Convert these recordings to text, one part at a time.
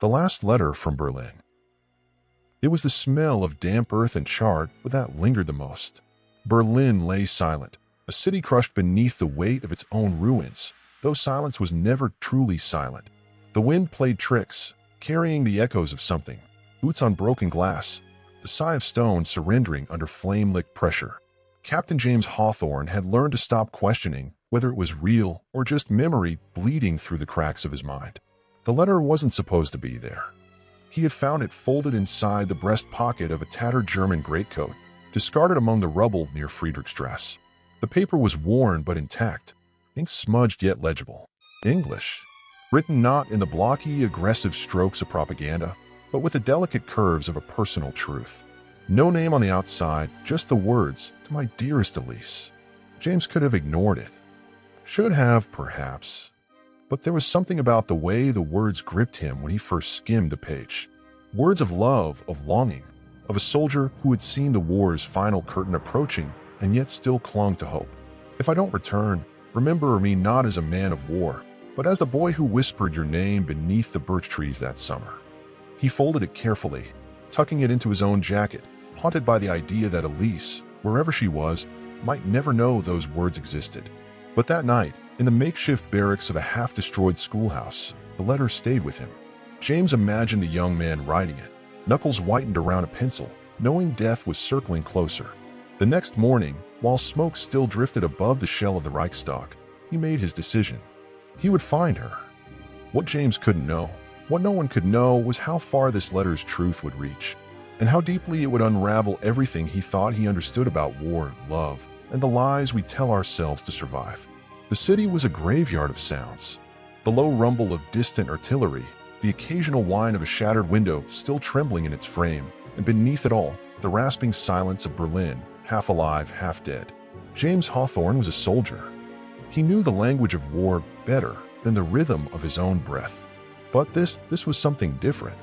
The last letter from Berlin. It was the smell of damp earth and charred that lingered the most. Berlin lay silent, a city crushed beneath the weight of its own ruins, though silence was never truly silent. The wind played tricks, carrying the echoes of something, boots on broken glass, the sigh of stone surrendering under flame-licked pressure. Captain James Hawthorne had learned to stop questioning whether it was real or just memory bleeding through the cracks of his mind. The letter wasn't supposed to be there. He had found it folded inside the breast pocket of a tattered German greatcoat, discarded among the rubble near Friedrichstrasse. The paper was worn but intact, ink smudged yet legible. English, written not in the blocky, aggressive strokes of propaganda, but with the delicate curves of a personal truth. No name on the outside, just the words, "To my dearest Elise." James could have ignored it. Should have, perhaps. But there was something about the way the words gripped him when he first skimmed the page. Words of love, of longing, of a soldier who had seen the war's final curtain approaching and yet still clung to hope. "If I don't return, remember me not as a man of war, but as the boy who whispered your name beneath the birch trees that summer." He folded it carefully, tucking it into his own jacket, haunted by the idea that Elise, wherever she was, might never know those words existed. But that night, in the makeshift barracks of a half-destroyed schoolhouse, the letter stayed with him. James imagined the young man writing it, knuckles whitened around a pencil, knowing death was circling closer. The next morning, while smoke still drifted above the shell of the Reichstag, he made his decision. He would find her. What James couldn't know, what no one could know, was how far this letter's truth would reach, and how deeply it would unravel everything he thought he understood about war, love, and the lies we tell ourselves to survive. The city was a graveyard of sounds. The low rumble of distant artillery, the occasional whine of a shattered window still trembling in its frame, and beneath it all, the rasping silence of Berlin, half alive, half dead. James Hawthorne was a soldier. He knew the language of war better than the rhythm of his own breath. But this was something different.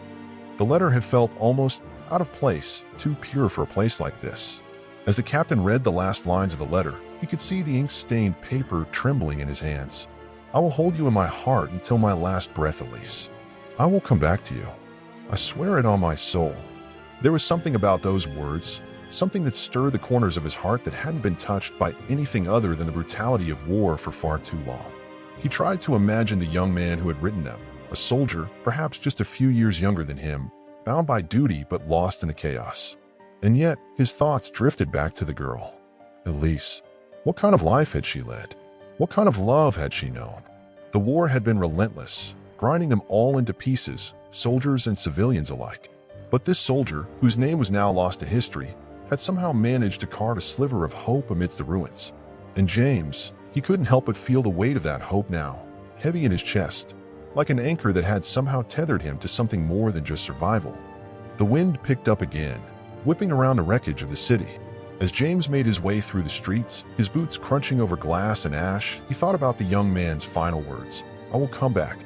The letter had felt almost out of place, too pure for a place like this. As the captain read the last lines of the letter, he could see the ink-stained paper trembling in his hands. "I will hold you in my heart until my last breath, Elise. I will come back to you. I swear it on my soul." There was something about those words, something that stirred the corners of his heart that hadn't been touched by anything other than the brutality of war for far too long. He tried to imagine the young man who had written them, a soldier, perhaps just a few years younger than him, bound by duty but lost in the chaos. And yet, his thoughts drifted back to the girl. Elise. What kind of life had she led? What kind of love had she known? The war had been relentless, grinding them all into pieces, soldiers and civilians alike. But this soldier, whose name was now lost to history, had somehow managed to carve a sliver of hope amidst the ruins. And James, he couldn't help but feel the weight of that hope now, heavy in his chest, like an anchor that had somehow tethered him to something more than just survival. The wind picked up again, whipping around the wreckage of the city. As James made his way through the streets, his boots crunching over glass and ash, he thought about the young man's final words. "I will come back."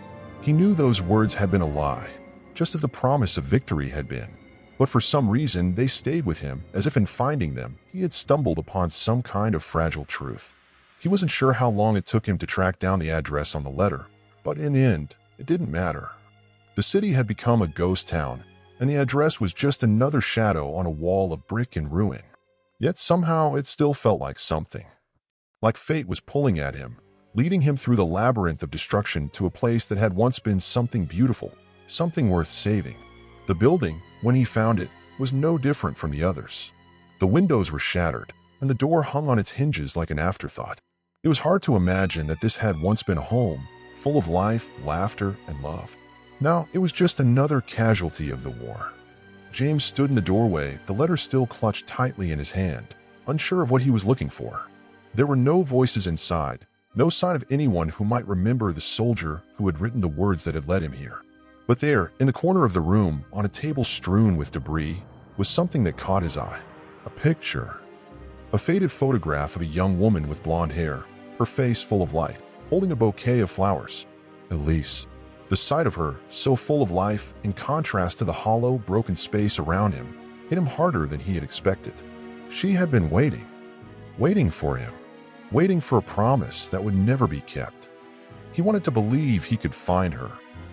He knew those words had been a lie, just as the promise of victory had been. But for some reason, they stayed with him, as if in finding them, he had stumbled upon some kind of fragile truth. He wasn't sure how long it took him to track down the address on the letter, but in the end, it didn't matter. The city had become a ghost town, and the address was just another shadow on a wall of brick and ruin. Yet somehow it still felt like something. Like fate was pulling at him, leading him through the labyrinth of destruction to a place that had once been something beautiful, something worth saving. The building, when he found it, was no different from the others. The windows were shattered, and the door hung on its hinges like an afterthought. It was hard to imagine that this had once been a home, full of life, laughter, and love. Now it was just another casualty of the war. James stood in the doorway, the letter still clutched tightly in his hand, unsure of what he was looking for. There were no voices inside, no sign of anyone who might remember the soldier who had written the words that had led him here. But there, in the corner of the room, on a table strewn with debris, was something that caught his eye. A picture. A faded photograph of a young woman with blonde hair, her face full of light, holding a bouquet of flowers. Elise. The sight of her, so full of life, in contrast to the hollow, broken space around him, hit him harder than he had expected. She had been waiting for him, waiting for a promise that would never be kept. He wanted to believe he could find her,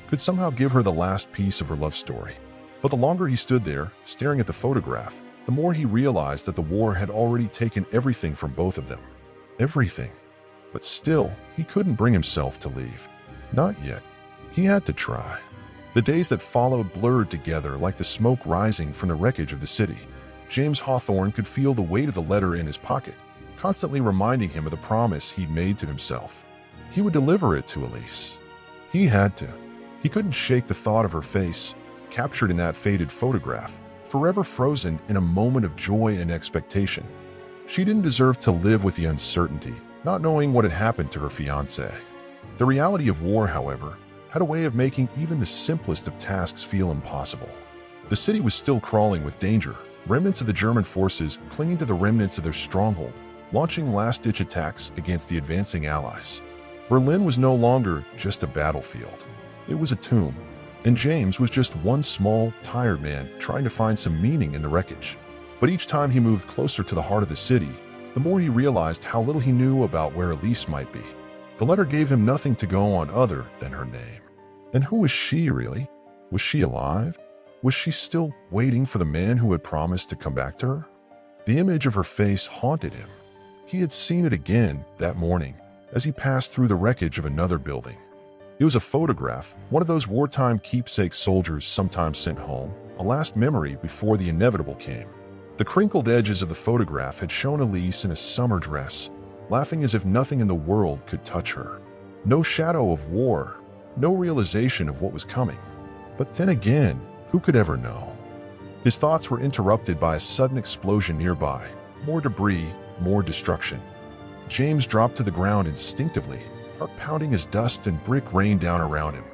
could somehow give her the last piece of her love story. But the longer he stood there, staring at the photograph, the more he realized that the war had already taken everything from both of them. Everything. But still, he couldn't bring himself to leave. Not yet. He had to try. The days that followed blurred together like the smoke rising from the wreckage of the city. James Hawthorne could feel the weight of the letter in his pocket, constantly reminding him of the promise he'd made to himself. He would deliver it to Elise. He had to. He couldn't shake the thought of her face, captured in that faded photograph, forever frozen in a moment of joy and expectation. She didn't deserve to live with the uncertainty, not knowing what had happened to her fiancé. The reality of war, however, had a way of making even the simplest of tasks feel impossible. The city was still crawling with danger, remnants of the German forces clinging to the remnants of their stronghold, launching last-ditch attacks against the advancing Allies. Berlin was no longer just a battlefield. It was a tomb, and James was just one small, tired man trying to find some meaning in the wreckage. But each time he moved closer to the heart of the city, the more he realized how little he knew about where Elise might be. The letter gave him nothing to go on other than her name. And who was she, really? Was she alive? Was she still waiting for the man who had promised to come back to her? The image of her face haunted him. He had seen it again that morning as he passed through the wreckage of another building. It was a photograph, one of those wartime keepsake soldiers sometimes sent home, a last memory before the inevitable came. The crinkled edges of the photograph had shown Elise in a summer dress, laughing as if nothing in the world could touch her. No shadow of war, no realization of what was coming. But then again, who could ever know? His thoughts were interrupted by a sudden explosion nearby. More debris, more destruction. James dropped to the ground instinctively, heart pounding as dust and brick rained down around him.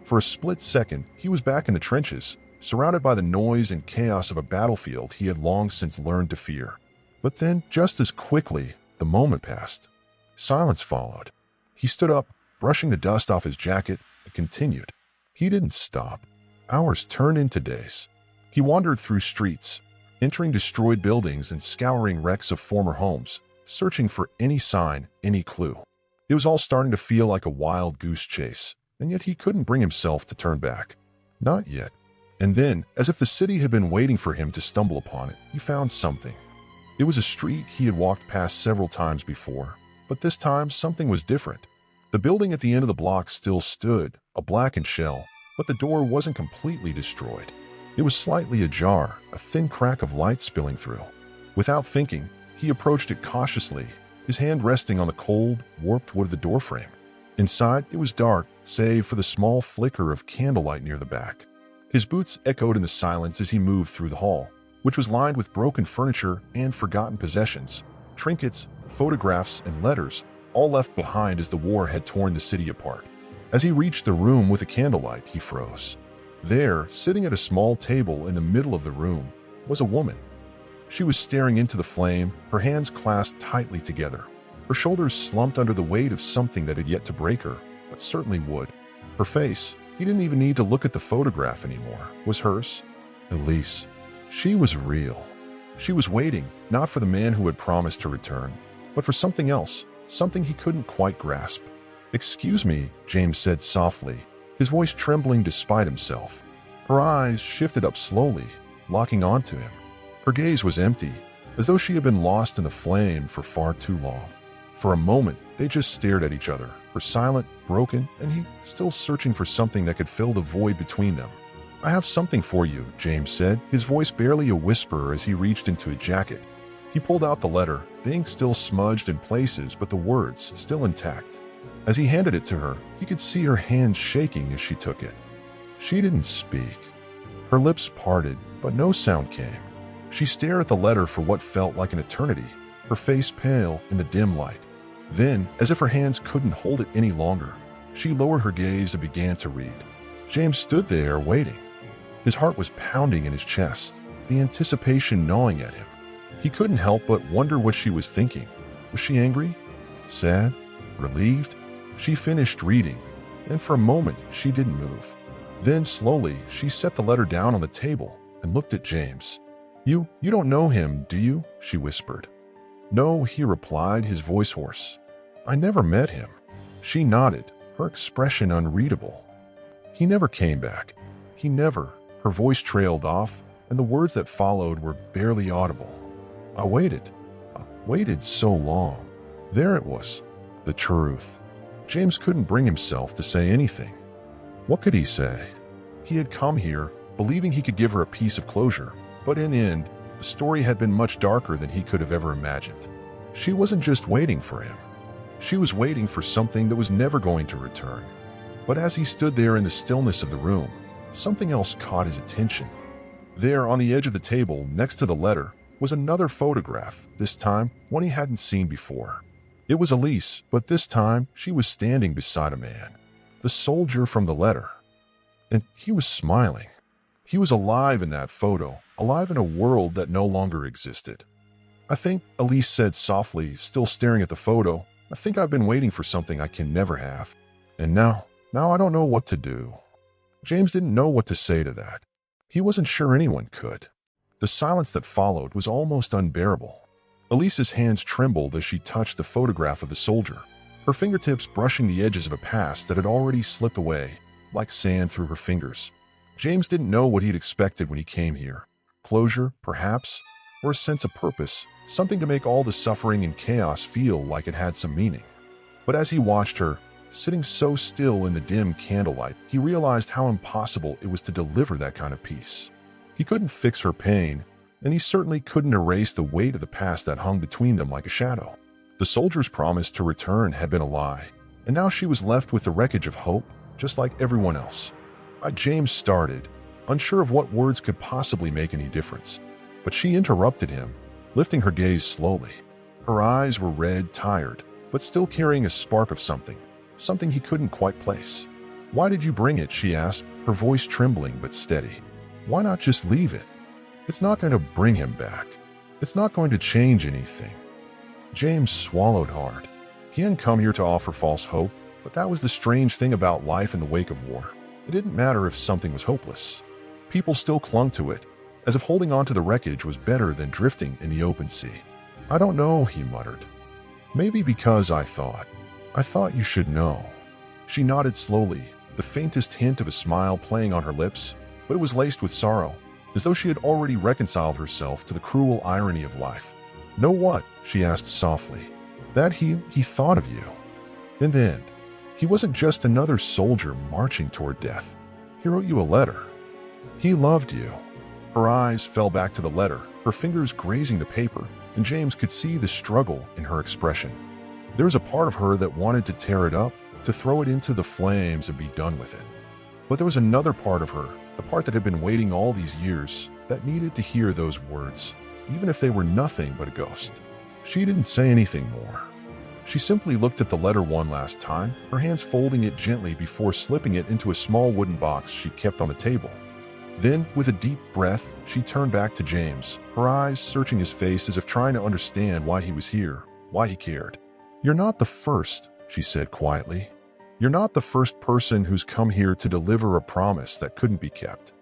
For a split second, he was back in the trenches, surrounded by the noise and chaos of a battlefield he had long since learned to fear. But then, just as quickly, the moment passed. Silence followed. He stood up, brushing the dust off his jacket, and continued. He didn't stop. Hours turned into days. He wandered through streets, entering destroyed buildings and scouring wrecks of former homes, searching for any sign, any clue. It was all starting to feel like a wild goose chase, and yet he couldn't bring himself to turn back. Not yet. And then, as if the city had been waiting for him to stumble upon it, he found something. It was a street he had walked past several times before, but this time something was different. The building at the end of the block still stood, a blackened shell, but the door wasn't completely destroyed. It was slightly ajar, a thin crack of light spilling through. Without thinking, he approached it cautiously, his hand resting on the cold, warped wood of the doorframe. Inside, it was dark, save for the small flicker of candlelight near the back. His boots echoed in the silence as he moved through the hall, which was lined with broken furniture and forgotten possessions, trinkets, photographs, and letters, all left behind as the war had torn the city apart. As he reached the room with the candlelight, he froze. There, sitting at a small table in the middle of the room, was a woman. She was staring into the flame, her hands clasped tightly together. Her shoulders slumped under the weight of something that had yet to break her, but certainly would. Her face, he didn't even need to look at the photograph anymore, was hers. Elise. She was real. She was waiting, not for the man who had promised to return, but for something else, something he couldn't quite grasp. "Excuse me," James said softly, his voice trembling despite himself. Her eyes shifted up slowly, locking onto him. Her gaze was empty, as though she had been lost in the flame for far too long. For a moment, they just stared at each other, her silent, broken, and he still searching for something that could fill the void between them. "I have something for you," James said, his voice barely a whisper as he reached into his jacket. He pulled out the letter, the ink still smudged in places but the words still intact. As he handed it to her, he could see her hands shaking as she took it. She didn't speak. Her lips parted, but no sound came. She stared at the letter for what felt like an eternity, her face pale in the dim light. Then, as if her hands couldn't hold it any longer, she lowered her gaze and began to read. James stood there, waiting. His heart was pounding in his chest, the anticipation gnawing at him. He couldn't help but wonder what she was thinking. Was she angry? Sad? Relieved? She finished reading, and for a moment she didn't move. Then, slowly, she set the letter down on the table and looked at James. You don't know him, do you?" she whispered. "No," he replied, his voice hoarse. "I never met him." She nodded, her expression unreadable. He never came back. He never. Her voice trailed off, and the words that followed were barely audible. I waited. I waited so long. There it was. The truth. James couldn't bring himself to say anything. What could he say? He had come here, believing he could give her a piece of closure, but in the end, the story had been much darker than he could have ever imagined. She wasn't just waiting for him. She was waiting for something that was never going to return. But as he stood there in the stillness of the room, something else caught his attention. There, on the edge of the table, next to the letter, was another photograph, this time one he hadn't seen before. It was Elise, but this time she was standing beside a man, the soldier from the letter. And he was smiling. He was alive in that photo, alive in a world that no longer existed. I think, Elise said softly, still staring at the photo, I think I've been waiting for something I can never have. And now I don't know what to do. James didn't know what to say to that. He wasn't sure anyone could. The silence that followed was almost unbearable. Elise's hands trembled as she touched the photograph of the soldier, her fingertips brushing the edges of a past that had already slipped away, like sand through her fingers. James didn't know what he'd expected when he came here. Closure, perhaps, or a sense of purpose, something to make all the suffering and chaos feel like it had some meaning. But as he watched her, sitting so still in the dim candlelight, he realized how impossible it was to deliver that kind of peace. He couldn't fix her pain, and he certainly couldn't erase the weight of the past that hung between them like a shadow. The soldier's promise to return had been a lie, and now she was left with the wreckage of hope, just like everyone else. James started, unsure of what words could possibly make any difference, but she interrupted him, lifting her gaze slowly. Her eyes were red, tired, but still carrying a spark of something he couldn't quite place. Why did you bring it? She asked, her voice trembling but steady. Why not just leave it? It's not going to bring him back. It's not going to change anything. James swallowed hard. He hadn't come here to offer false hope, but that was the strange thing about life in the wake of war. It didn't matter if something was hopeless. People still clung to it, as if holding on to the wreckage was better than drifting in the open sea. I don't know, he muttered. Maybe because I thought you should know. She nodded slowly, the faintest hint of a smile playing on her lips, but it was laced with sorrow, as though she had already reconciled herself to the cruel irony of life. Know what? She asked softly. That he thought of you. In the end, he wasn't just another soldier marching toward death. He wrote you a letter. He loved you. Her eyes fell back to the letter, her fingers grazing the paper, and James could see the struggle in her expression. There was a part of her that wanted to tear it up, to throw it into the flames and be done with it. But there was another part of her, the part that had been waiting all these years, that needed to hear those words, even if they were nothing but a ghost. She didn't say anything more. She simply looked at the letter one last time, her hands folding it gently before slipping it into a small wooden box she kept on the table. Then, with a deep breath, she turned back to James, her eyes searching his face as if trying to understand why he was here, why he cared. You're not the first, she said quietly. You're not the first person who's come here to deliver a promise that couldn't be kept.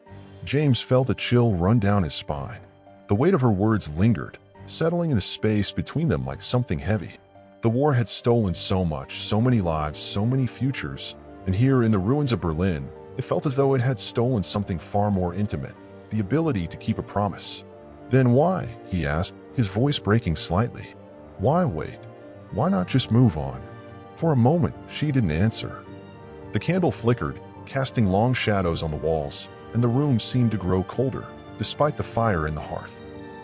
James felt a chill run down his spine. The weight of her words lingered, settling in the space between them like something heavy. The war had stolen so much, so many lives, so many futures, and here in the ruins of Berlin, it felt as though it had stolen something far more intimate, the ability to keep a promise. Then why? He asked, his voice breaking slightly. Why wait? Why not just move on? For a moment, she didn't answer. The candle flickered, casting long shadows on the walls, and the room seemed to grow colder, despite the fire in the hearth.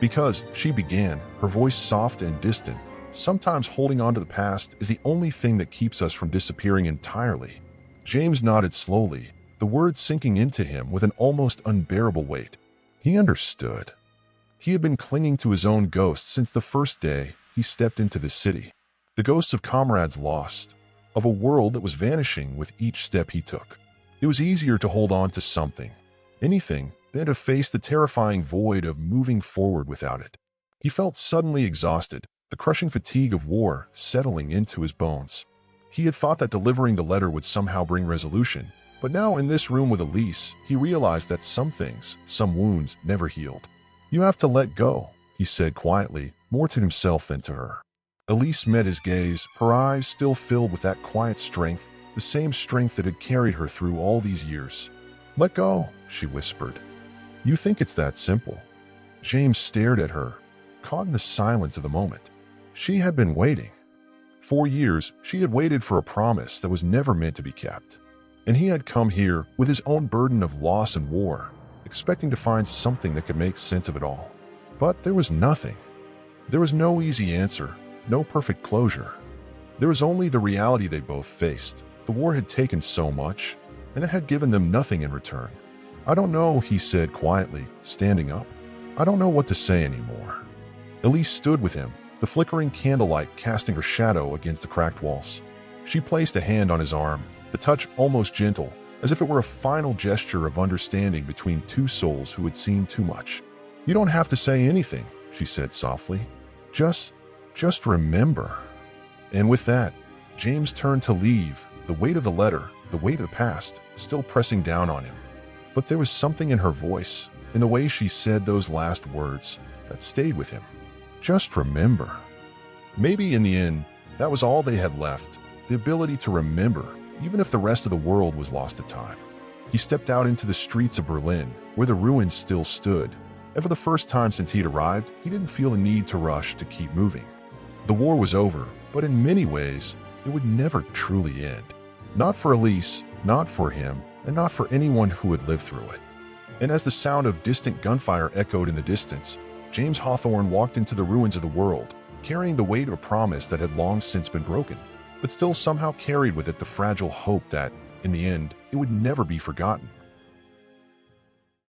Because, she began, her voice soft and distant, sometimes holding on to the past is the only thing that keeps us from disappearing entirely. James nodded slowly, the words sinking into him with an almost unbearable weight. He understood. He had been clinging to his own ghost since the first day he stepped into this city. The ghosts of comrades lost, of a world that was vanishing with each step he took. It was easier to hold on to something, anything, than to face the terrifying void of moving forward without it. He felt suddenly exhausted, the crushing fatigue of war settling into his bones. He had thought that delivering the letter would somehow bring resolution, but now in this room with Elise, he realized that some things, some wounds, never healed. You have to let go, he said quietly, more to himself than to her. Elise met his gaze, her eyes still filled with that quiet strength the same strength that had carried her through all these years. "Let go," she whispered. "You think it's that simple." James stared at her, caught in the silence of the moment. She had been waiting. 4 years, she had waited for a promise that was never meant to be kept. And he had come here with his own burden of loss and war, expecting to find something that could make sense of it all. But there was nothing. There was no easy answer, no perfect closure. There was only the reality they both faced. The war had taken so much, and it had given them nothing in return. "I don't know," he said quietly, standing up. "I don't know what to say anymore." Elise stood with him, the flickering candlelight casting her shadow against the cracked walls. She placed a hand on his arm, the touch almost gentle, as if it were a final gesture of understanding between two souls who had seen too much. "You don't have to say anything," she said softly. Just remember." And with that, James turned to leave, the weight of the letter, the weight of the past, still pressing down on him. But there was something in her voice, in the way she said those last words, that stayed with him. Just remember. Maybe in the end, that was all they had left, the ability to remember, even if the rest of the world was lost to time. He stepped out into the streets of Berlin, where the ruins still stood, and for the first time since he'd arrived, he didn't feel the need to rush to keep moving. The war was over, but in many ways, it would never truly end. Not for Elise, not for him, and not for anyone who had lived through it. And as the sound of distant gunfire echoed in the distance, James Hawthorne walked into the ruins of the world, carrying the weight of a promise that had long since been broken, but still somehow carried with it the fragile hope that, in the end, it would never be forgotten.